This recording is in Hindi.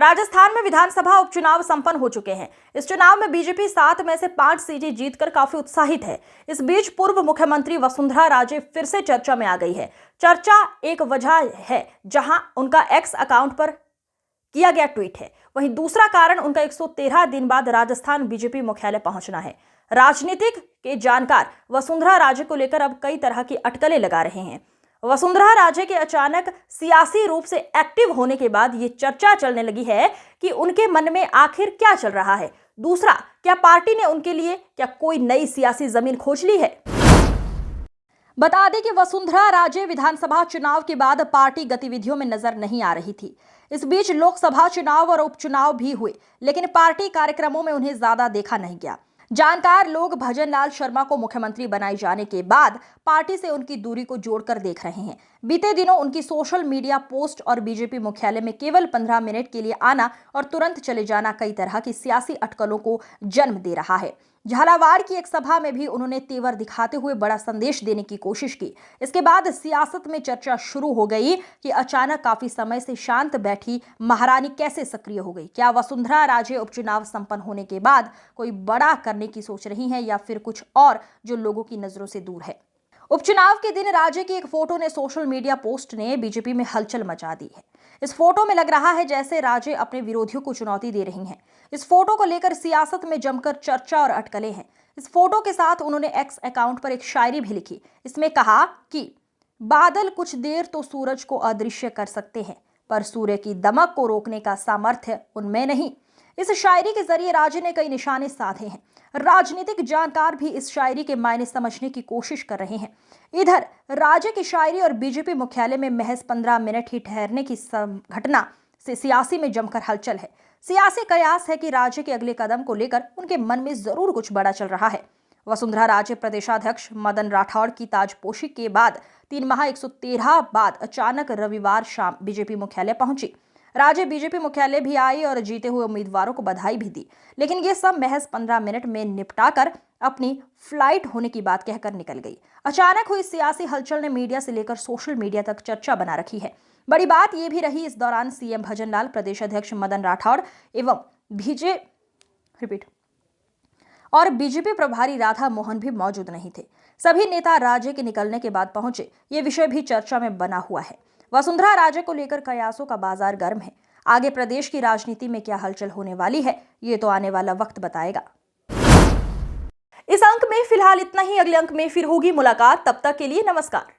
राजस्थान में विधानसभा उपचुनाव संपन्न हो चुके हैं। इस चुनाव में बीजेपी 7 में से 5 सीटें जीतकर काफी उत्साहित है। इस बीच पूर्व मुख्यमंत्री वसुंधरा राजे फिर से चर्चा में आ गई है। चर्चा एक वजह है जहां उनका एक्स अकाउंट पर किया गया ट्वीट है, वहीं दूसरा कारण उनका 113 दिन बाद राजस्थान बीजेपी मुख्यालय पहुंचना है। राजनीतिक के जानकार वसुंधरा राजे को लेकर अब कई तरह की अटकलें लगा रहे हैं। वसुंधरा राजे के अचानक सियासी रूप से एक्टिव होने के बाद ये चर्चा चलने लगी है कि उनके मन में आखिर क्या चल रहा है। दूसरा, क्या पार्टी ने उनके लिए कोई नई सियासी जमीन खोज ली है? बता दें कि वसुंधरा राजे विधानसभा चुनाव के बाद पार्टी गतिविधियों में नजर नहीं आ रही थी। इस बीच लोकसभा चुनाव और उपचुनाव भी हुए, लेकिन पार्टी कार्यक्रमों में उन्हें ज्यादा देखा नहीं गया। जानकार लोग भजनलाल शर्मा को मुख्यमंत्री बनाए जाने के बाद पार्टी से उनकी दूरी को जोड़कर देख रहे हैं। बीते दिनों उनकी सोशल मीडिया पोस्ट और बीजेपी मुख्यालय में केवल 15 मिनट के लिए आना और तुरंत चले जाना कई तरह की सियासी अटकलों को जन्म दे रहा है। झालावाड़ की एक सभा में भी उन्होंने तेवर दिखाते हुए बड़ा संदेश देने की कोशिश की। इसके बाद सियासत में चर्चा शुरू हो गई कि अचानक काफी समय से शांत बैठी महारानी कैसे सक्रिय हो गई। क्या वसुंधरा राजे उपचुनाव संपन्न होने के बाद कोई बड़ा करने की सोच रही हैं या फिर कुछ और जो लोगों की नजरों से दूर है? उपचुनाव के दिन राजे की एक फोटो ने सोशल मीडिया पोस्ट ने बीजेपी में हलचल मचा दी है। इस फोटो में लग रहा है जैसे राजे अपने विरोधियों को चुनौती दे रही हैं। इस फोटो को लेकर सियासत में जमकर चर्चा और अटकलें हैं। इस फोटो के साथ उन्होंने एक्स अकाउंट पर एक शायरी भी लिखी। इसमें कहा कि बादल कुछ देर तो सूरज को अदृश्य कर सकते हैं, पर सूर्य की दमक को रोकने का सामर्थ्य उनमें नहीं। इस शायरी के जरिए राजे ने कई निशाने साधे हैं। राजनीतिक जानकार भी इस शायरी के मायने समझने की कोशिश कर रहे हैं। इधर राजे की शायरी और बीजेपी मुख्यालय में महज 15 मिनट ही ठहरने की घटना से सियासी में जमकर हलचल है। सियासी कयास है कि राजे के अगले कदम को लेकर उनके मन में जरूर कुछ बड़ा चल रहा है। वसुंधरा राजे प्रदेशाध्यक्ष मदन राठौड़ की ताजपोशी के बाद 3 माह 113 बाद अचानक रविवार शाम बीजेपी मुख्यालय पहुंची। राजे बीजेपी मुख्यालय भी आई और जीते हुए उम्मीदवारों को बधाई भी दी, लेकिन ये सब महज 15 मिनट में निपटाकर अपनी फ्लाइट होने की बात कहकर निकल गई। अचानक हुई सियासी हलचल ने मीडिया से लेकर सोशल मीडिया तक चर्चा बना रखी है। बड़ी बात यह भी रही, इस दौरान सीएम भजनलाल, प्रदेश अध्यक्ष मदन राठौड़ एवं बीजेपी प्रभारी राधा मोहन भी मौजूद नहीं थे। सभी नेता राजे के निकलने के बाद पहुंचे। ये विषय भी चर्चा में बना हुआ है। वसुंधरा राजे को लेकर कयासों का बाजार गर्म है। आगे प्रदेश की राजनीति में क्या हलचल होने वाली है, ये तो आने वाला वक्त बताएगा। इस अंक में फिलहाल इतना ही। अगले अंक में फिर होगी मुलाकात। तब तक के लिए नमस्कार।